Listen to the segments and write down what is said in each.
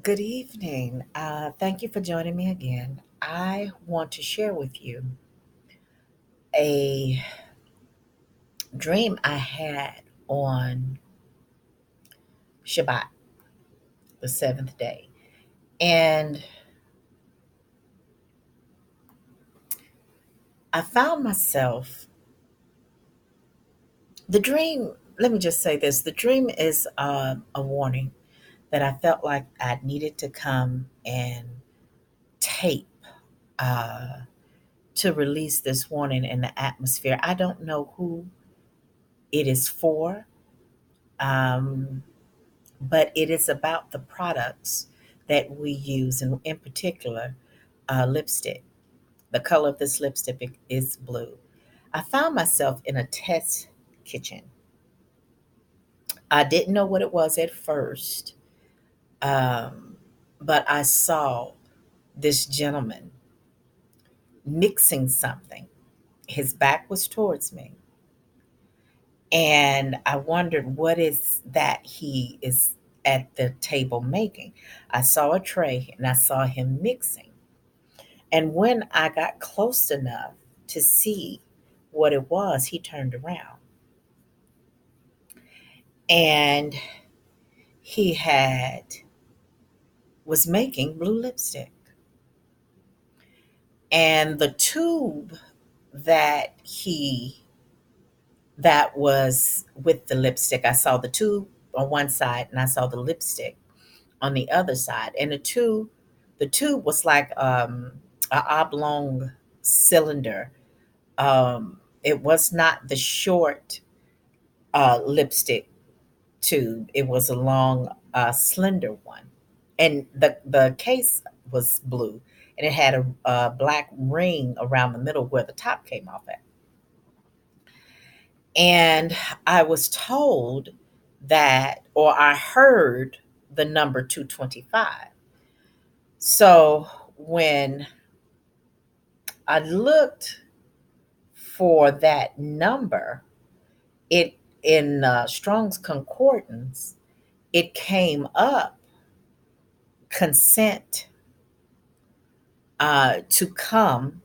Good evening. Thank you for joining me again. I want to share with you a dream I had on Shabbat, the seventh day. And I found myself, the dream, let me just say this, the dream is a warning that I felt like I needed to come and tape uh, to release this warning in the atmosphere. I don't know who it is for. Um, but it is about the products that we use, and in particular, lipstick. The color of this lipstick is blue. I found myself in a test kitchen. I didn't know what it was at first, um, but I saw this gentleman mixing something. His back was towards me, and I wondered what is that he is at the table making. I saw a tray and I saw him mixing. And when I got close enough to see what it was, he turned around and he had was making blue lipstick. And the tube that he that was with the lipstick, I saw the tube on one side and I saw the lipstick on the other side. And the tube was like a oblong cylinder. It was not the short lipstick tube. It was a long, slender one, and the case was blue, and it had a black ring around the middle where the top came off at. And I was told that, or I heard the number 225. So when I looked for that number, it in Strong's Concordance, it came up consent to come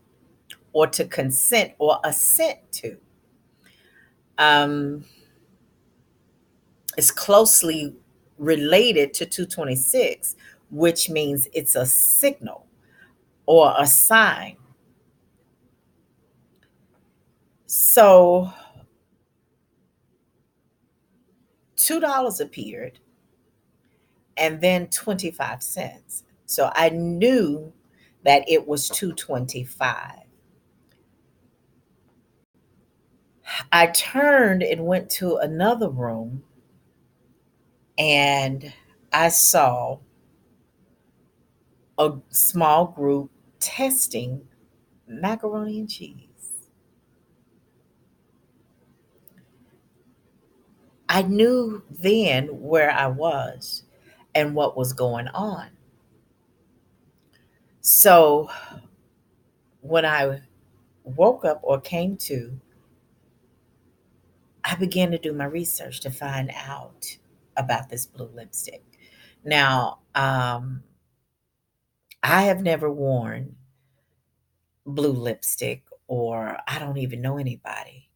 or to consent or assent to. Um, it's closely related to 226, which means it's a signal or a sign. So $2 appeared and then 25 cents. So I knew that it was 225. I turned and went to another room and I saw a small group testing macaroni and cheese. I knew then where I was and what was going on. So when I woke up or came to, I began to do my research to find out about this blue lipstick. Now, I have never worn blue lipstick, or I don't even know anybody.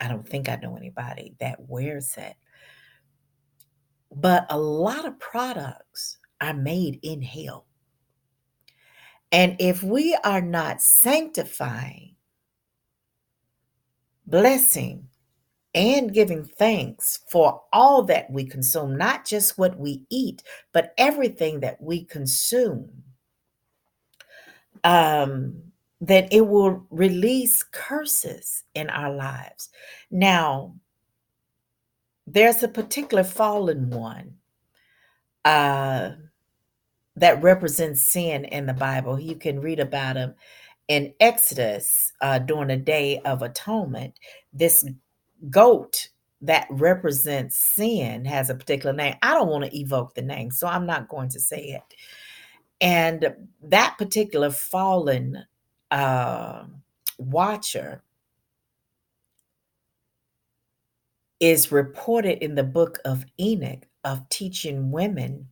I don't think I know anybody that wears it. But a lot of products are made in hell. And if we are not sanctifying, blessing, and giving thanks for all that we consume, not just what we eat, but everything that we consume, um, then it will release curses in our lives. Now, there's a particular fallen one uh, that represents sin in the Bible. You can read about him in Exodus during the Day of Atonement. This goat that represents sin has a particular name. I don't want to evoke the name, so I'm not going to say it. And that particular fallen uh, watcher is reported in the book of Enoch of teaching women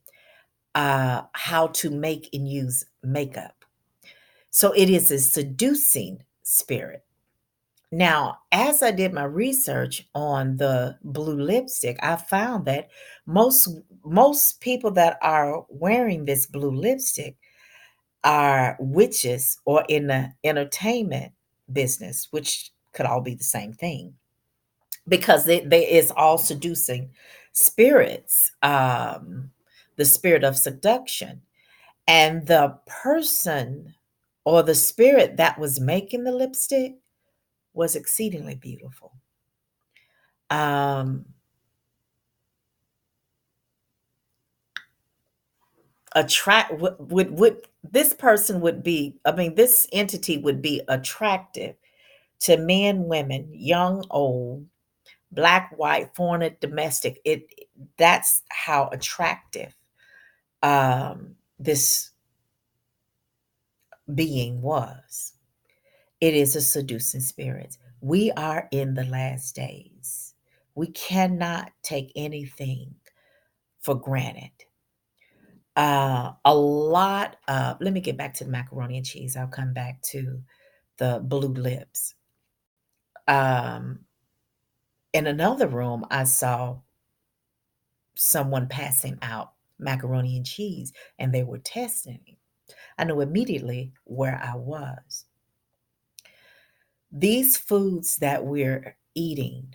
how to make and use makeup. So it is a seducing spirit. Now, as I did my research on the blue lipstick, I found that most most people that are wearing this blue lipstick are witches or in the entertainment business, which could all be the same thing because they is all seducing spirits, the spirit of seduction. And the person or the spirit that was making the lipstick was exceedingly beautiful. Um, attract would this person would be, I mean, this entity would be attractive to men, women, young, old, black, white, foreign, domestic. That's how attractive this being was. It is a seducing spirit. We are in the last days. We cannot take anything for granted. A lot of, let me get back to the macaroni and cheese. I'll come back to the blue lips. Um, in another room, I saw someone passing out macaroni and cheese and they were testing me. I knew immediately where I was. These foods that we're eating,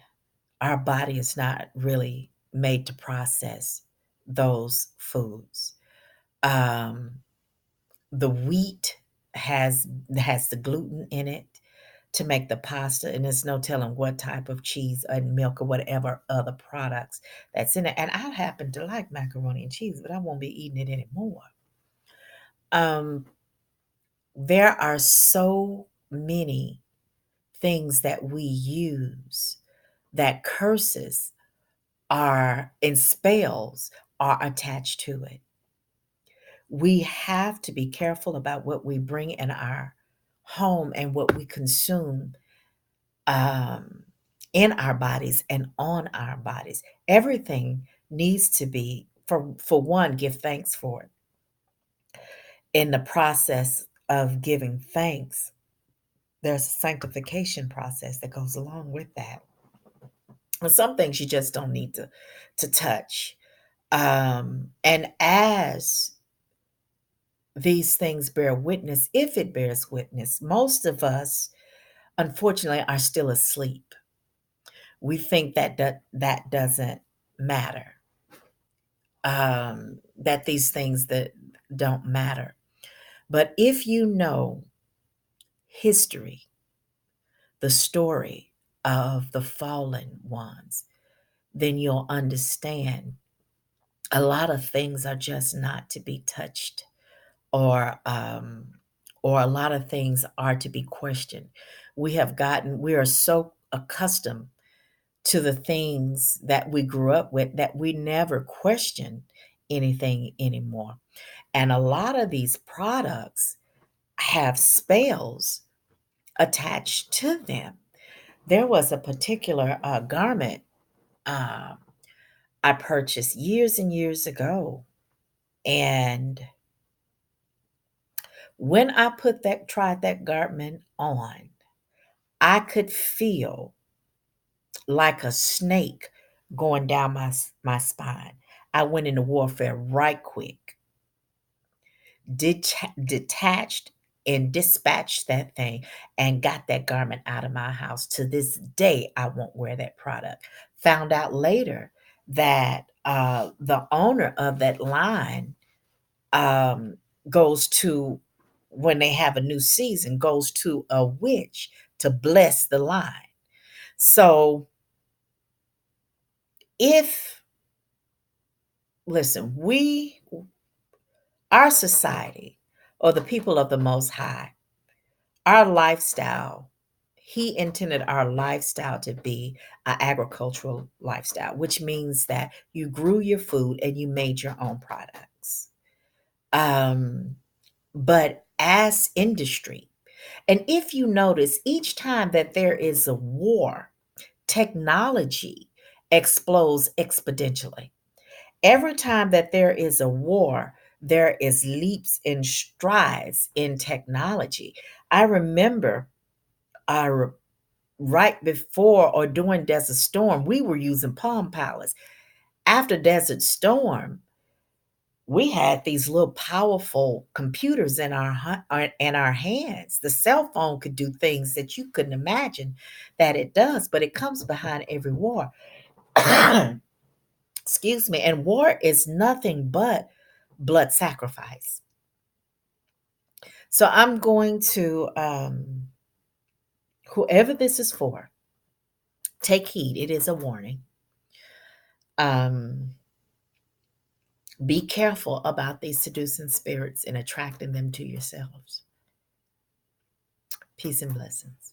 our body is not really made to process those foods. Um, the wheat has the gluten in it to make the pasta, and there's no telling what type of cheese and milk or whatever other products that's in it. And I happen to like macaroni and cheese, but I won't be eating it anymore. Um, there are so many things that we use that curses are and spells are attached to it. We have to be careful about what we bring in our home and what we consume um, in our bodies and on our bodies. Everything needs to be, for one, give thanks for it. In the process of giving thanks, there's a sanctification process that goes along with that. And some things you just don't need to touch. And as these things bear witness, if it bears witness, most of us, unfortunately, are still asleep. We think that doesn't matter, that these things that don't matter. But if you know history, the story of the fallen ones, then you'll understand a lot of things are just not to be touched, or a lot of things are to be questioned. We are so accustomed to the things that we grew up with that we never question anything anymore. And a lot of these products have spells attached to them. There was a particular garment uh, I purchased years and years ago. And when I tried that garment on, I could feel like a snake going down my spine. I went into warfare right quick, detached and dispatched that thing and got that garment out of my house. To this day, I won't wear that product. Found out later that the owner of that line um, goes to, when they have a new season, goes to a witch to bless the line. So if, listen, our society, or the people of the Most High, our lifestyle, he intended our lifestyle to be an agricultural lifestyle, which means that you grew your food and you made your own products. Um, but as industry, and if you notice, each time that there is a war, technology explodes exponentially. Every time that there is a war, there is leaps and strides in technology. I remember uh, right before or during Desert Storm, we were using Palm Pilots. After Desert Storm, we had these little powerful computers in our hands. The cell phone could do things that you couldn't imagine that it does, but it comes behind every war. Excuse me. And war is nothing but blood sacrifice. So I'm going to, whoever this is for, take heed. It is a warning. Um, be careful about these seducing spirits and attracting them to yourselves. Peace and blessings.